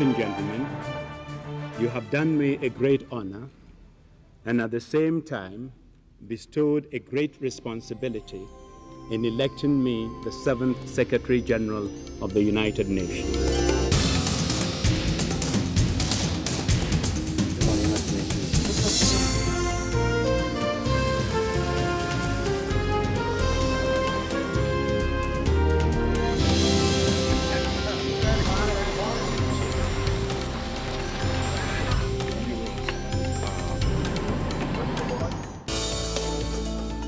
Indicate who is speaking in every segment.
Speaker 1: Ladies and gentlemen, you have done me a great honor and at the same time bestowed a great responsibility in electing me the 7th Secretary General of the United Nations.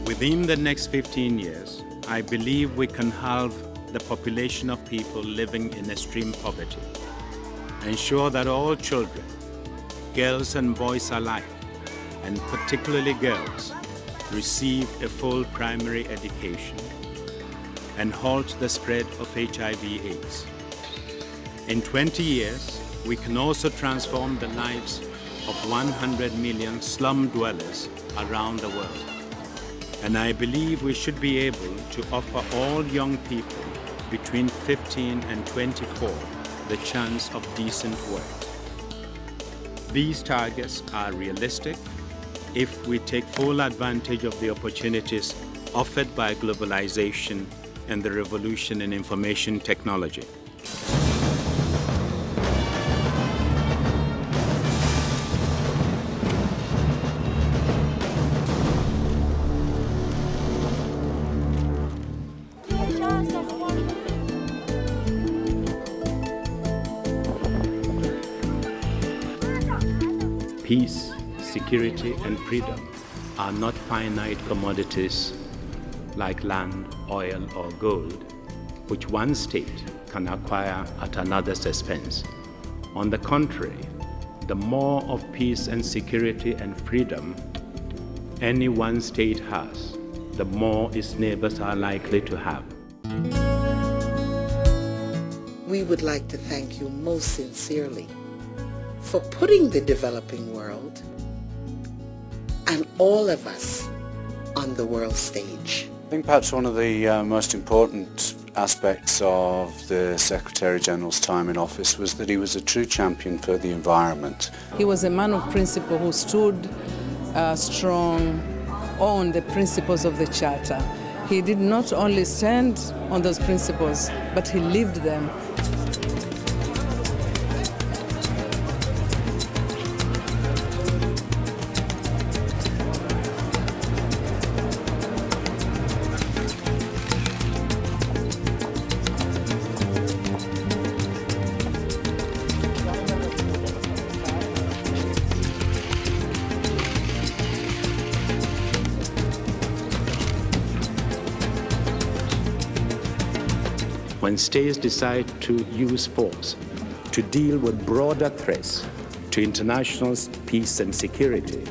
Speaker 1: Within the next 15 years, I believe we can halve the population of people living in extreme poverty, ensure that all children, girls and boys alike, and particularly girls, receive a full primary education, and halt the spread of HIV/AIDS. In 20 years, we can also transform the lives of 100 million slum dwellers around the world. And I believe we should be able to offer all young people between 15 and 24 the chance of decent work. These targets are realistic if we take full advantage of the opportunities offered by globalization and the revolution in information technology. Peace, security, and freedom are not finite commodities like land, oil, or gold, which one state can acquire at another's expense. On the contrary, the more of peace and security and freedom any one state has, the more its neighbors are likely to have.
Speaker 2: We would like to thank you most sincerely for putting the developing world and all of us on the world stage.
Speaker 3: I think perhaps one of the most important aspects of the Secretary-General's time in office was that he was a true champion for the environment.
Speaker 4: He was a man of principle who stood strong on the principles of the Charter. He did not only stand on those principles, but he lived them.
Speaker 1: When states decide to use force to deal with broader threats to international peace and security,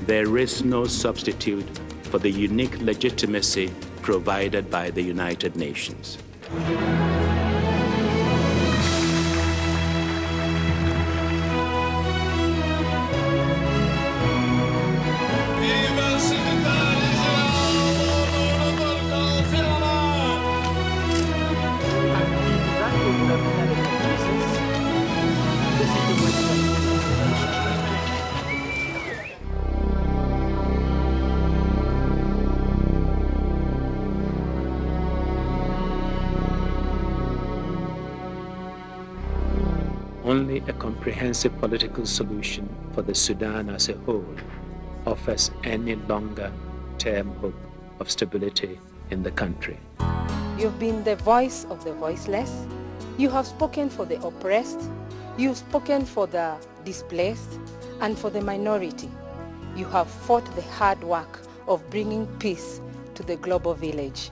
Speaker 1: there is no substitute for the unique legitimacy provided by the United Nations. Only a comprehensive political solution for the Sudan as a whole offers any longer-term hope of stability in the country.
Speaker 5: You've been the voice of the voiceless. You have spoken for the oppressed. You've spoken for the displaced and for the minority. You have fought the hard work of bringing peace to the global village.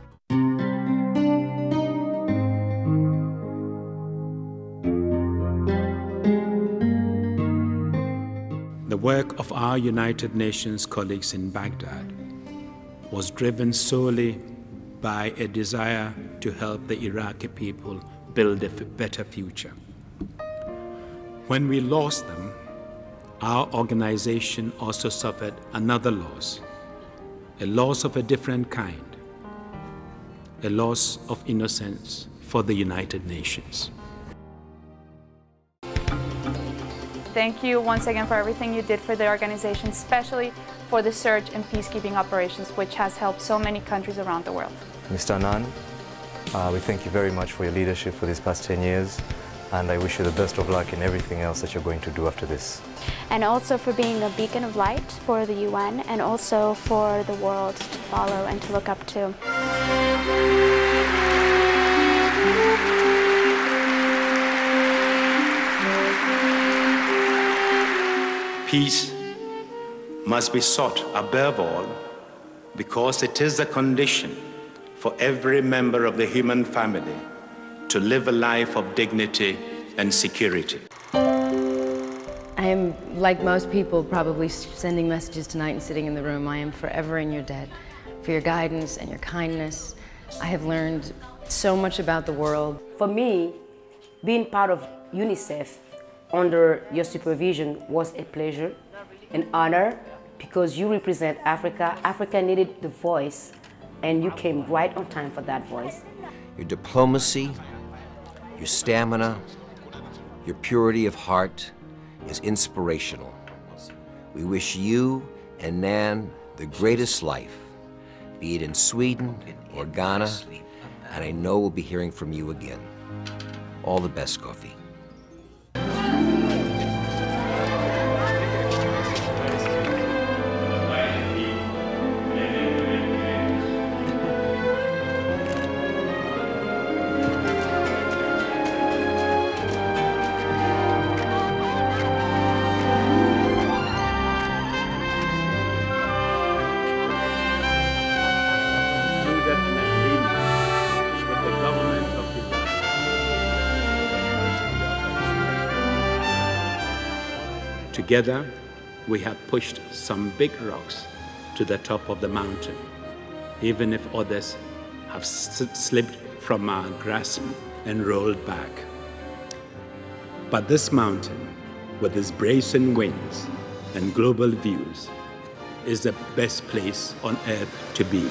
Speaker 1: The work of our United Nations colleagues in Baghdad was driven solely by a desire to help the Iraqi people build a better future. When we lost them, our organization also suffered another loss, a loss of a different kind, a loss of innocence for the United Nations.
Speaker 6: thank you once again for everything you did for the organization, especially for the search and peacekeeping operations, which has helped so many countries around the world.
Speaker 7: Mr. Annan, we thank you very much for your leadership for these past 10 years, and I wish you the best of luck in everything else that you're going to do after this.
Speaker 8: And also for being a beacon of light for the UN, and also for the world to follow and to look up to.
Speaker 1: Peace must be sought above all because it is a condition for every member of the human family to live a life of dignity and security.
Speaker 9: I am, like most people, probably sending messages tonight and sitting in the room. I am forever in your debt for your guidance and your kindness. I have learned so much about the world.
Speaker 10: For me, being part of UNICEF under your supervision was a pleasure, an honor, because you represent Africa. Africa needed the voice, and you came right on time for that voice.
Speaker 11: Your diplomacy, your stamina, your purity of heart is inspirational. We wish you and Nan the greatest life, be it in Sweden or Ghana, and I know we'll be hearing from you again. All the best, Kofi.
Speaker 1: Together, we have pushed some big rocks to the top of the mountain, even if others have slipped from our grasp and rolled back. But this mountain, with its bracing winds and global views, is the best place on earth to be.